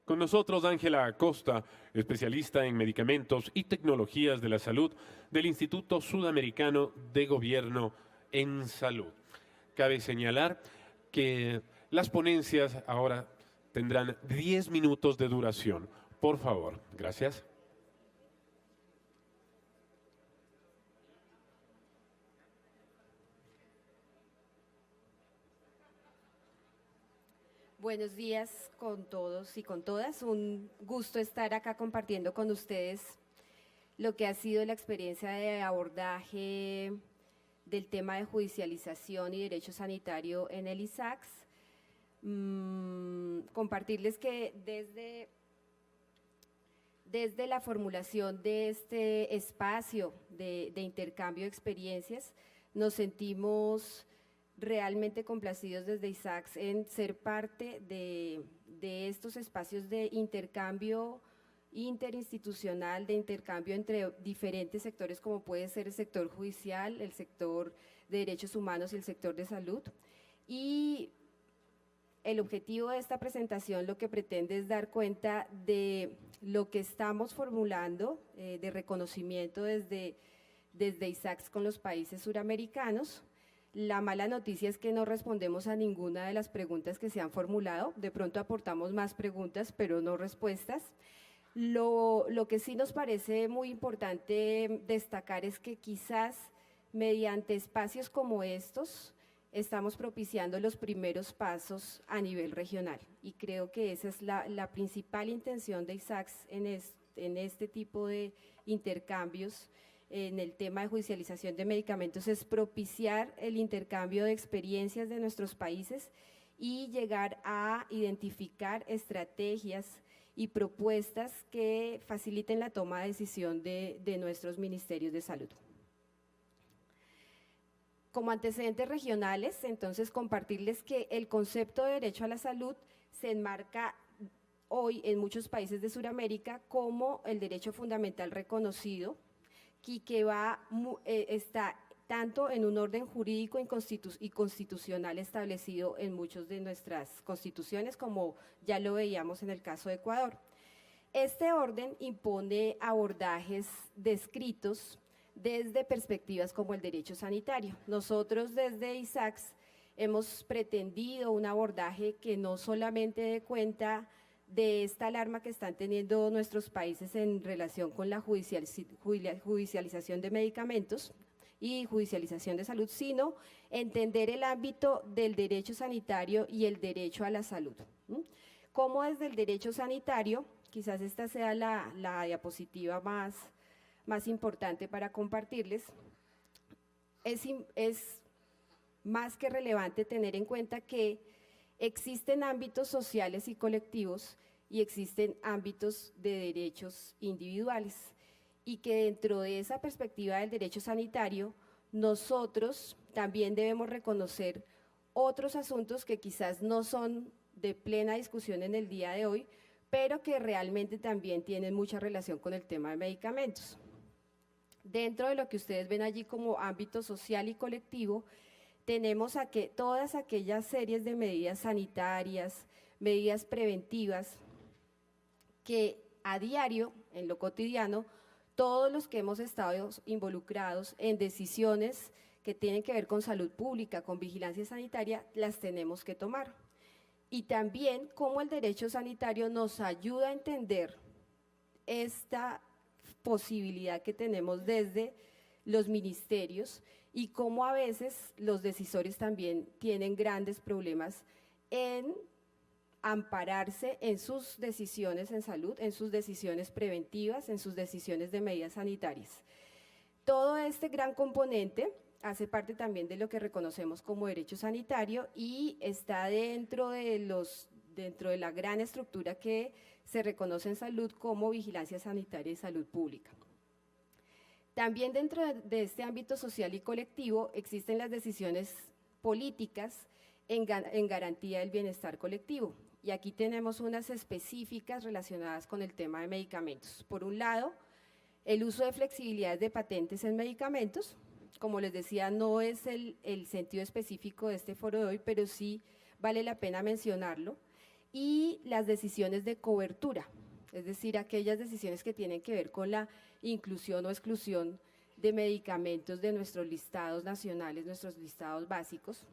Con nosotros Ángela Acosta, especialista en medicamentos y tecnologías de la salud del Instituto Sudamericano de Gobierno en Salud. Cabe señalar que las ponencias ahora tendrán 10 minutos de duración. Por favor, gracias. Buenos días con todos y con todas. Un gusto estar acá compartiendo con ustedes lo que ha sido la experiencia de abordaje del tema de judicialización y derecho sanitario en el ISACS. Compartirles que desde la formulación de este espacio de intercambio de experiencias, nos sentimos realmente complacidos desde ISACS en ser parte de estos espacios de intercambio interinstitucional, de intercambio entre diferentes sectores como puede ser el sector judicial, el sector de derechos humanos y el sector de salud. Y el objetivo de esta presentación lo que pretende es dar cuenta de lo que estamos formulando de reconocimiento desde ISACS con los países suramericanos. La mala noticia es que no respondemos a ninguna de las preguntas que se han formulado, de pronto aportamos más preguntas, pero no respuestas. Lo que sí nos parece muy importante destacar es que quizás mediante espacios como estos estamos propiciando los primeros pasos a nivel regional y creo que esa es la principal intención de ISACS en este tipo de intercambios. En el tema de judicialización de medicamentos es propiciar el intercambio de experiencias de nuestros países y llegar a identificar estrategias y propuestas que faciliten la toma de decisión de nuestros ministerios de salud. Como antecedentes regionales, entonces compartirles que el concepto de derecho a la salud se enmarca hoy en muchos países de Sudamérica como el derecho fundamental reconocido y que está tanto en un orden jurídico y constitucional establecido en muchas de nuestras constituciones, como ya lo veíamos en el caso de Ecuador. Este orden impone abordajes descritos desde perspectivas como el derecho sanitario. Nosotros desde ISACS hemos pretendido un abordaje que no solamente dé cuenta de esta alarma que están teniendo nuestros países en relación con la judicialización de medicamentos y judicialización de salud, sino entender el ámbito del derecho sanitario y el derecho a la salud. ¿Cómo desde el derecho sanitario? Quizás esta sea la diapositiva más importante para compartirles. Es más que relevante tener en cuenta que existen ámbitos sociales y colectivos y existen ámbitos de derechos individuales y que dentro de esa perspectiva del derecho sanitario nosotros también debemos reconocer otros asuntos que quizás no son de plena discusión en el día de hoy, pero que realmente también tienen mucha relación con el tema de medicamentos. Dentro de lo que ustedes ven allí como ámbito social y colectivo, tenemos todas aquellas series de medidas sanitarias, medidas preventivas, que a diario, en lo cotidiano, todos los que hemos estado involucrados en decisiones que tienen que ver con salud pública, con vigilancia sanitaria, las tenemos que tomar. Y también cómo el derecho sanitario nos ayuda a entender esta posibilidad que tenemos desde los ministerios y cómo a veces los decisores también tienen grandes problemas en ampararse en sus decisiones en salud, en sus decisiones preventivas, en sus decisiones de medidas sanitarias. Todo este gran componente hace parte también de lo que reconocemos como derecho sanitario y está dentro de la gran estructura que se reconoce en salud como vigilancia sanitaria y salud pública. También dentro de este ámbito social y colectivo existen las decisiones políticas en garantía del bienestar colectivo. Y aquí tenemos unas específicas relacionadas con el tema de medicamentos. Por un lado, el uso de flexibilidades de patentes en medicamentos. Como les decía, no es el sentido específico de este foro de hoy, pero sí vale la pena mencionarlo, y las decisiones de cobertura, es decir, aquellas decisiones que tienen que ver con la inclusión o exclusión de medicamentos de nuestros listados nacionales, nuestros listados básicos,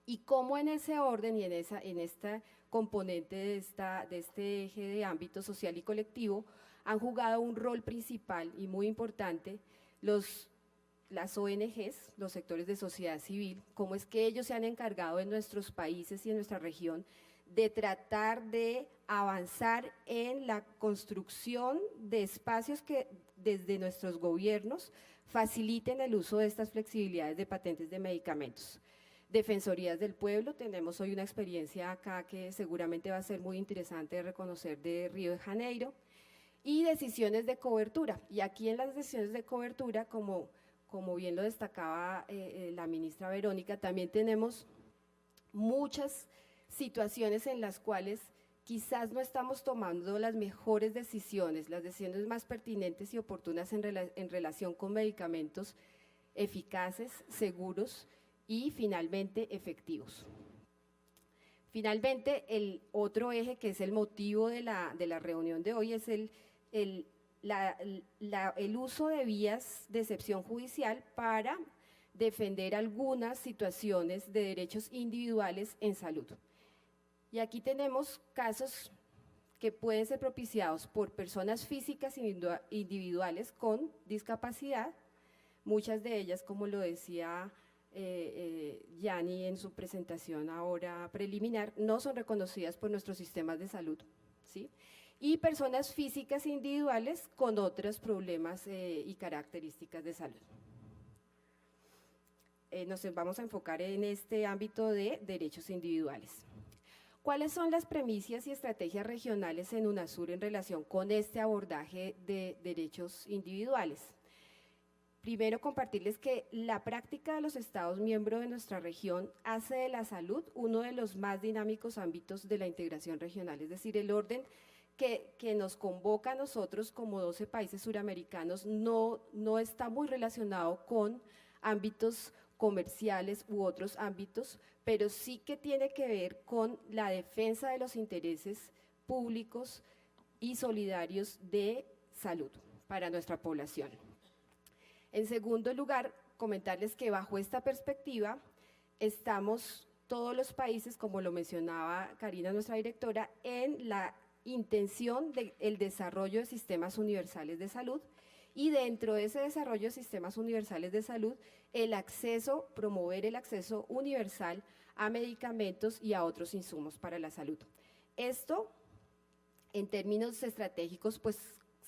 y cómo en ese orden y en esta componente de este eje de ámbito social y colectivo han jugado un rol principal y muy importante las ONGs, los sectores de sociedad civil, cómo es que ellos se han encargado en nuestros países y en nuestra región de tratar de avanzar en la construcción de espacios que desde nuestros gobiernos faciliten el uso de estas flexibilidades de patentes de medicamentos. Defensorías del Pueblo, tenemos hoy una experiencia acá que seguramente va a ser muy interesante de reconocer de Río de Janeiro, y decisiones de cobertura. Y aquí en las decisiones de cobertura, como bien lo destacaba la ministra Verónica, también tenemos muchas situaciones en las cuales quizás no estamos tomando las mejores decisiones, las decisiones más pertinentes y oportunas en relación con medicamentos eficaces, seguros y finalmente efectivos. Finalmente, el otro eje que es el motivo de la reunión de hoy es el uso de vías de excepción judicial para defender algunas situaciones de derechos individuales en salud. Y aquí tenemos casos que pueden ser propiciados por personas físicas individuales con discapacidad, muchas de ellas, como lo decía Yani en su presentación ahora preliminar, no son reconocidas por nuestros sistemas de salud, ¿sí? Y personas físicas individuales con otros problemas y características de salud. Nos vamos a enfocar en este ámbito de derechos individuales. ¿Cuáles son las premisas y estrategias regionales en UNASUR en relación con este abordaje de derechos individuales? Primero, compartirles que la práctica de los Estados miembros de nuestra región hace de la salud uno de los más dinámicos ámbitos de la integración regional, es decir, el orden que nos convoca a nosotros como 12 países suramericanos no está muy relacionado con ámbitos comerciales u otros ámbitos, pero sí que tiene que ver con la defensa de los intereses públicos y solidarios de salud para nuestra población. En segundo lugar, comentarles que bajo esta perspectiva estamos todos los países, como lo mencionaba Karina, nuestra directora, en la intención del desarrollo de sistemas universales de salud, y dentro de ese desarrollo de sistemas universales de salud, promover el acceso universal a medicamentos y a otros insumos para la salud. Esto, en términos estratégicos, pues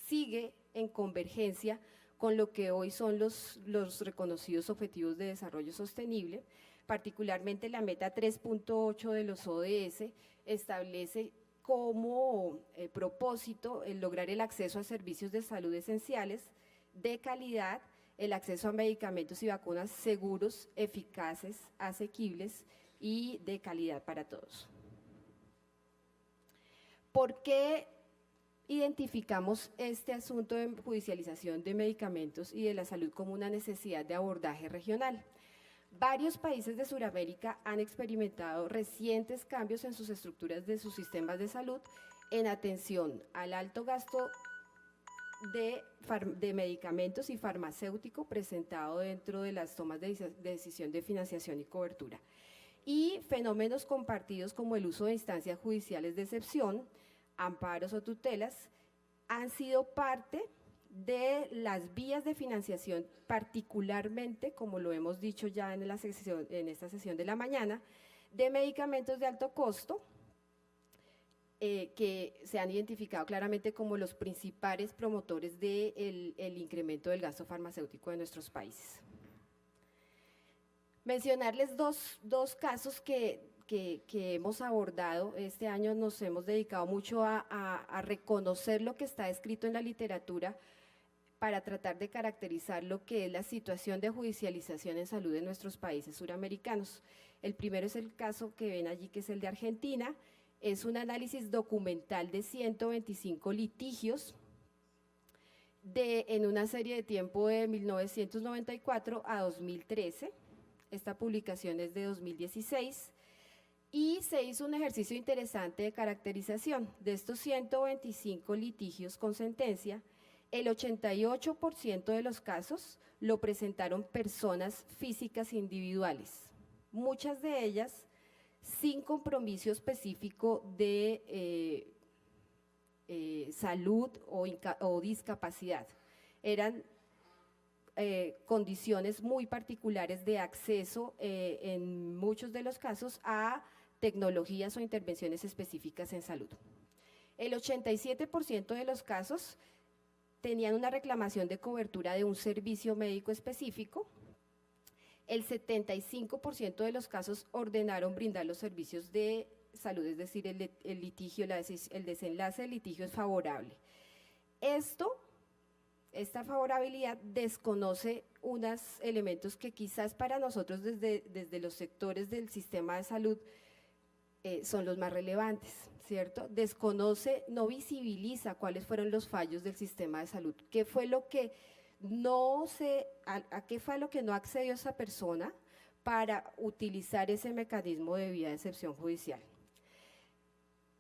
sigue en convergencia con lo que hoy son los reconocidos Objetivos de Desarrollo Sostenible, particularmente la meta 3.8 de los ODS establece como propósito el lograr el acceso a servicios de salud esenciales, de calidad, el acceso a medicamentos y vacunas seguros, eficaces, asequibles y de calidad para todos. ¿Por qué identificamos este asunto de judicialización de medicamentos y de la salud como una necesidad de abordaje regional? Varios países de Sudamérica han experimentado recientes cambios en sus estructuras de sus sistemas de salud en atención al alto gasto de medicamentos y farmacéutico presentado dentro de las tomas de decisión de financiación y cobertura, y fenómenos compartidos como el uso de instancias judiciales de excepción, amparos o tutelas, han sido parte de las vías de financiación, particularmente, como lo hemos dicho ya en esta sesión de la mañana, de medicamentos de alto costo, que se han identificado claramente como los principales promotores del incremento del gasto farmacéutico de nuestros países. Mencionarles dos casos que hemos abordado. Este año nos hemos dedicado mucho a reconocer lo que está escrito en la literatura para tratar de caracterizar lo que es la situación de judicialización en salud en nuestros países suramericanos. El primero es el caso que ven allí, que es el de Argentina. Es un análisis documental de 125 litigios en una serie de tiempo de 1994 a 2013. Esta publicación es de 2016. Y se hizo un ejercicio interesante de caracterización. De estos 125 litigios con sentencia, el 88% de los casos lo presentaron personas físicas individuales, muchas de ellas sin compromiso específico de salud o discapacidad. Eran condiciones muy particulares de acceso, en muchos de los casos, a tecnologías o intervenciones específicas en salud. El 87% de los casos tenían una reclamación de cobertura de un servicio médico específico. El 75% de los casos ordenaron brindar los servicios de salud, es decir, el litigio, el desenlace del litigio es favorable. Esta favorabilidad desconoce unos elementos que quizás para nosotros desde los sectores del sistema de salud son los más relevantes, ¿cierto? Desconoce, no visibiliza cuáles fueron los fallos del sistema de salud, qué fue lo que a qué fue lo que no accedió esa persona para utilizar ese mecanismo de vía de excepción judicial.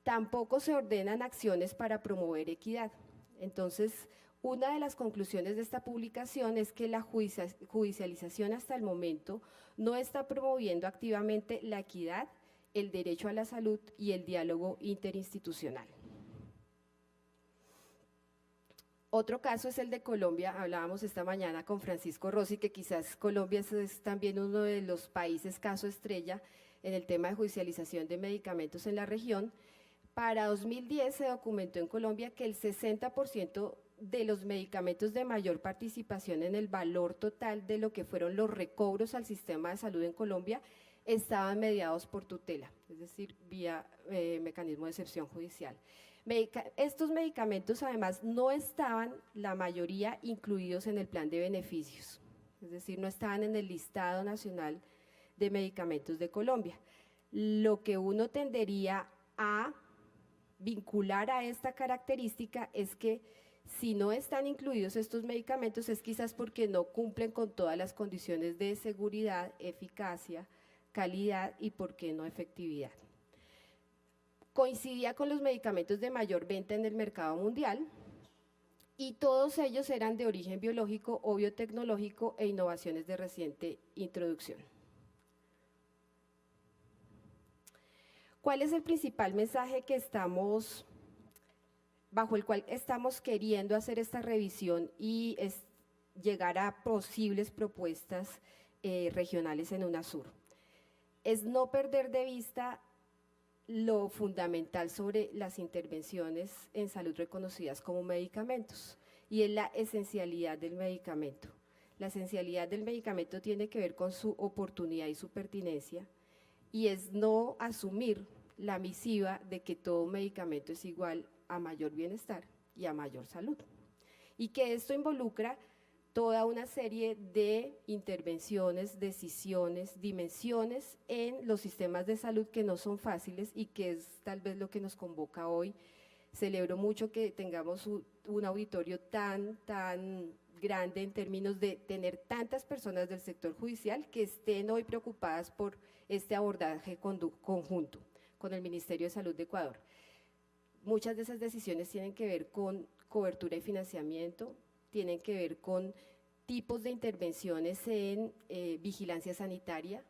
Tampoco se ordenan acciones para promover equidad. Entonces, una de las conclusiones de esta publicación es que la judicialización hasta el momento no está promoviendo activamente la equidad, el derecho a la salud y el diálogo interinstitucional. Otro caso es el de Colombia. Hablábamos esta mañana con Francisco Rossi, que quizás Colombia es también uno de los países caso estrella en el tema de judicialización de medicamentos en la región. Para 2010 se documentó en Colombia que el 60% de los medicamentos de mayor participación en el valor total de lo que fueron los recobros al sistema de salud en Colombia estaban mediados por tutela, es decir, vía mecanismo de excepción judicial. Estos medicamentos además no estaban, la mayoría, incluidos en el plan de beneficios, es decir, no estaban en el listado nacional de medicamentos de Colombia. Lo que uno tendería a vincular a esta característica es que si no están incluidos estos medicamentos es quizás porque no cumplen con todas las condiciones de seguridad, eficacia, calidad y, por qué no, efectividad. Coincidía con los medicamentos de mayor venta en el mercado mundial y todos ellos eran de origen biológico o biotecnológico e innovaciones de reciente introducción. ¿Cuál es el principal mensaje bajo el cual estamos queriendo hacer esta revisión y llegar a posibles propuestas regionales en UNASUR? Es no perder de vista lo fundamental sobre las intervenciones en salud reconocidas como medicamentos, y es la esencialidad del medicamento. La esencialidad del medicamento tiene que ver con su oportunidad y su pertinencia, y es no asumir la misiva de que todo medicamento es igual a mayor bienestar y a mayor salud, y que esto involucra toda una serie de intervenciones, decisiones, dimensiones en los sistemas de salud que no son fáciles y que es tal vez lo que nos convoca hoy. Celebro mucho que tengamos un auditorio tan grande en términos de tener tantas personas del sector judicial que estén hoy preocupadas por este abordaje conjunto con el Ministerio de Salud de Ecuador. Muchas de esas decisiones tienen que ver con cobertura y financiamiento, tienen que ver con tipos de intervenciones en vigilancia sanitaria,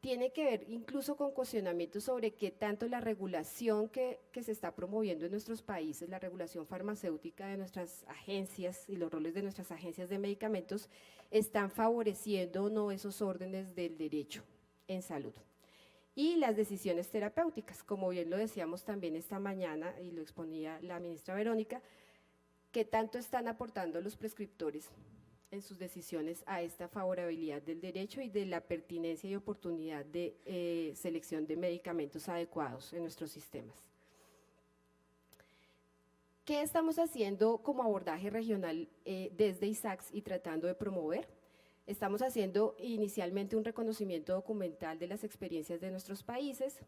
tiene que ver incluso con cuestionamientos sobre qué tanto la regulación que se está promoviendo en nuestros países, la regulación farmacéutica de nuestras agencias y los roles de nuestras agencias de medicamentos están favoreciendo o no esos órdenes del derecho en salud. Y las decisiones terapéuticas, como bien lo decíamos también esta mañana y lo exponía la ministra Verónica, qué tanto están aportando los prescriptores en sus decisiones a esta favorabilidad del derecho y de la pertinencia y oportunidad de selección de medicamentos adecuados en nuestros sistemas. ¿Qué estamos haciendo como abordaje regional desde ISACS y tratando de promover? Estamos haciendo inicialmente un reconocimiento documental de las experiencias de nuestros países.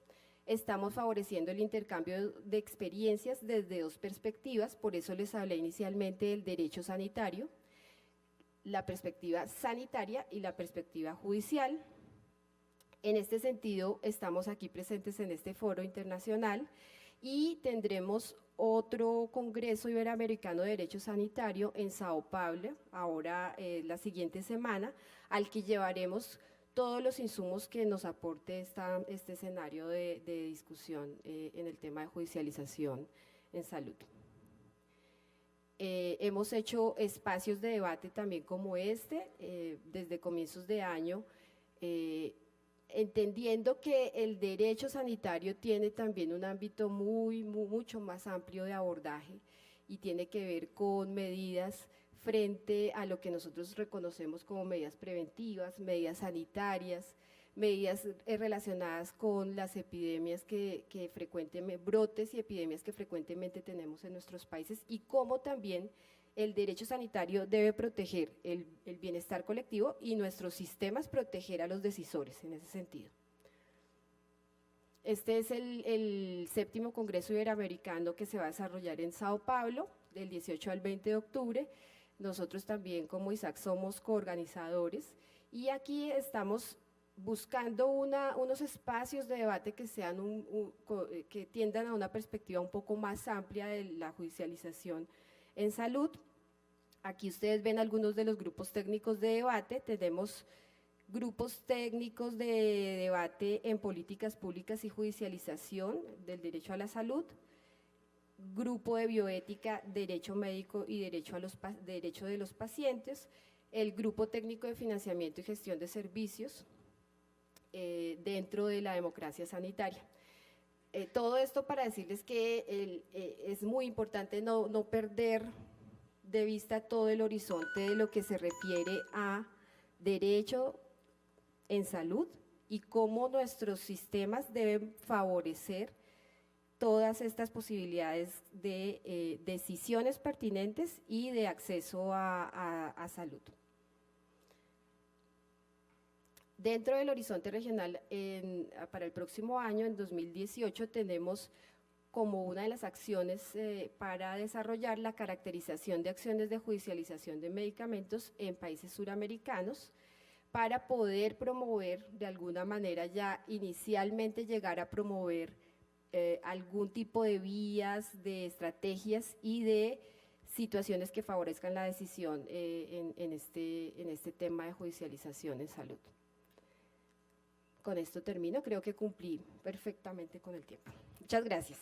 Estamos favoreciendo el intercambio de experiencias desde dos perspectivas, por eso les hablé inicialmente del derecho sanitario, la perspectiva sanitaria y la perspectiva judicial. En este sentido, estamos aquí presentes en este foro internacional y tendremos otro Congreso Iberoamericano de Derecho Sanitario en Sao Paulo, ahora la siguiente semana, al que llevaremos todos los insumos que nos aporte este escenario de discusión en el tema de judicialización en salud. Hemos hecho espacios de debate también como desde comienzos de año, entendiendo que el derecho sanitario tiene también un ámbito mucho más amplio de abordaje y tiene que ver con medidas frente a lo que nosotros reconocemos como medidas preventivas, medidas sanitarias, medidas relacionadas con las epidemias que frecuentemente, brotes y epidemias que frecuentemente tenemos en nuestros países, y cómo también el derecho sanitario debe proteger el bienestar colectivo y nuestros sistemas proteger a los decisores en ese sentido. Este es el 7º Congreso Iberoamericano que se va a desarrollar en Sao Paulo, del 18 al 20 de octubre. Nosotros también como ISAC somos coorganizadores y aquí estamos buscando unos espacios de debate que sean que tiendan a una perspectiva un poco más amplia de la judicialización en salud. Aquí ustedes ven algunos de los grupos técnicos de debate. Tenemos grupos técnicos de debate en políticas públicas y judicialización del derecho a la salud, grupo de bioética, derecho médico y derecho de los pacientes, el grupo técnico de financiamiento y gestión de servicios dentro de la democracia sanitaria. Todo esto para decirles que es muy importante no perder de vista todo el horizonte de lo que se refiere a derecho en salud y cómo nuestros sistemas deben favorecer todas estas posibilidades de decisiones pertinentes y de acceso a salud. Dentro del horizonte regional, para el próximo año, en 2018, tenemos como una de las acciones para desarrollar la caracterización de acciones de judicialización de medicamentos en países suramericanos, para poder promover de alguna manera ya inicialmente llegar a promover algún tipo de vías, de estrategias y de situaciones que favorezcan la decisión en este tema de judicialización en salud. Con esto termino, creo que cumplí perfectamente con el tiempo. Muchas gracias.